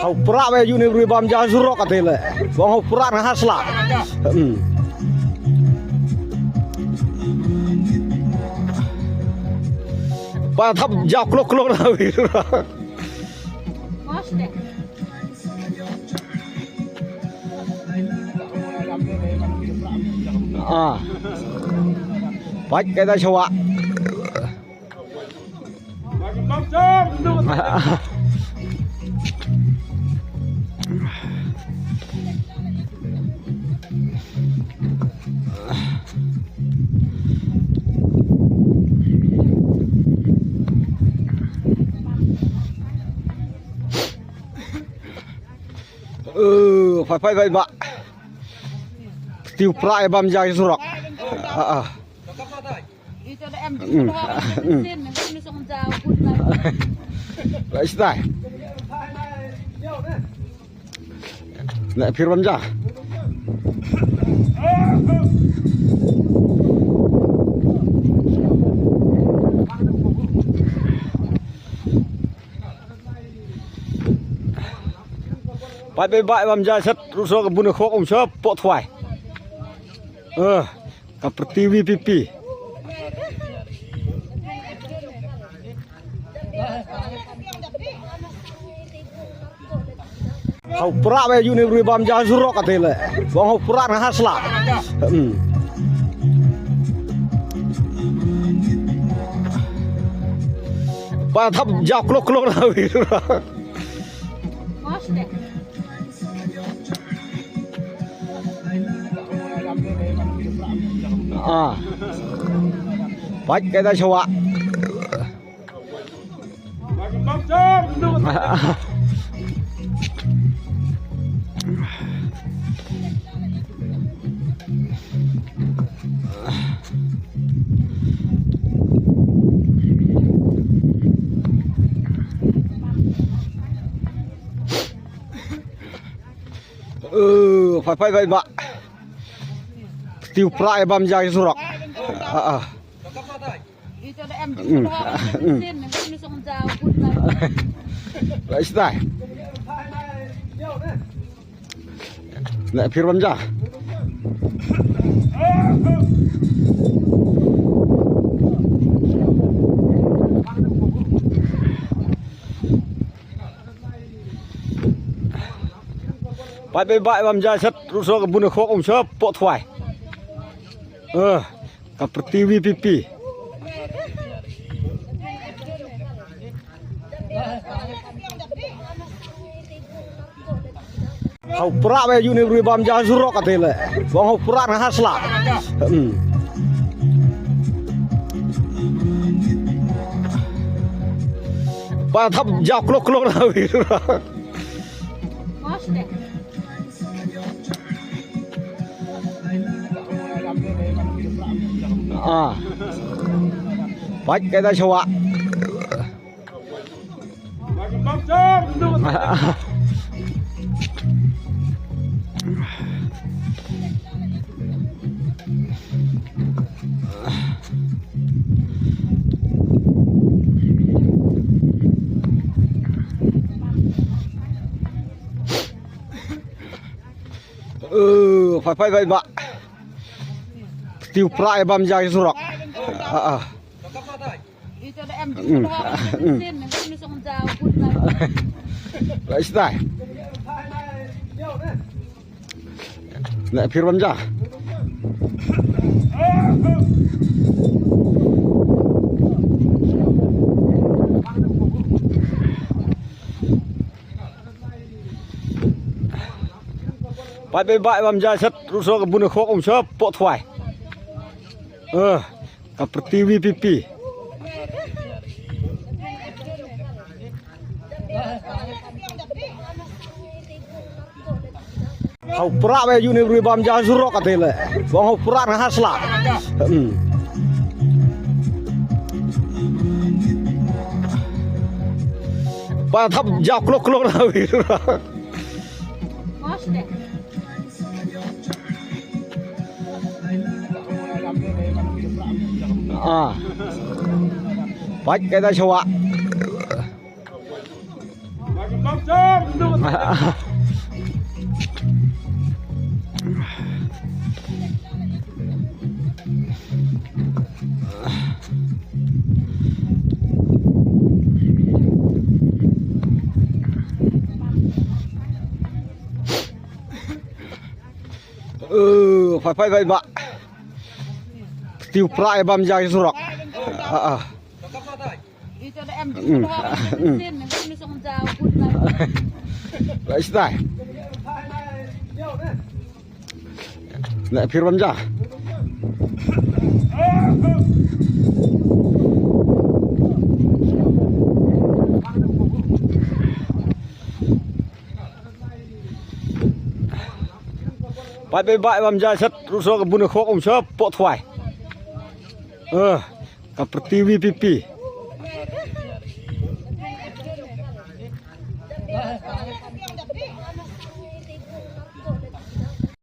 hau prak be yu ni rui bam ja surok atele bang hau prak na hasla ba thap ja klok klok na wi bách cái ta chua phải vậy bạn tiêu prai băm dài surok lại style lại phía băm ra bye bye băm ra sắt russo ke bunuh khok chớp po thwai ka pertiwi pipi hau prak be yu ni rui bam ja surok atele bang hau prak na hasla ba thap ja klok klok na wi bách cái ta chua phải vậy bạn tiêu prai băm dài surok lại style lại phía băm ra bye bam ja sat russo ke bunuh khok chớp po thwai ka pertiwi pipi hau prak be yu ni rui bam ja surok atele bang hau prak na hasla ba thap ja klok klok na wi bách cái ta chua phải vậy bạn tiêu prai băm dài surok lại style lại phía băm ra bye bam ja sat russo ke bunuh khok chớp po thwai ka pertiwi pipi hau prak be yu ni rui bam ja surok atele bang hau prak na hasla ba thap ja klok klok na wi bách cái ta chua Phải bạ tiêu prai băm dài số rọc lại style lại phía băm raไปบำจาชัดรู้สึกบุญโคกอมชอบปวดถวายกับตีวีพี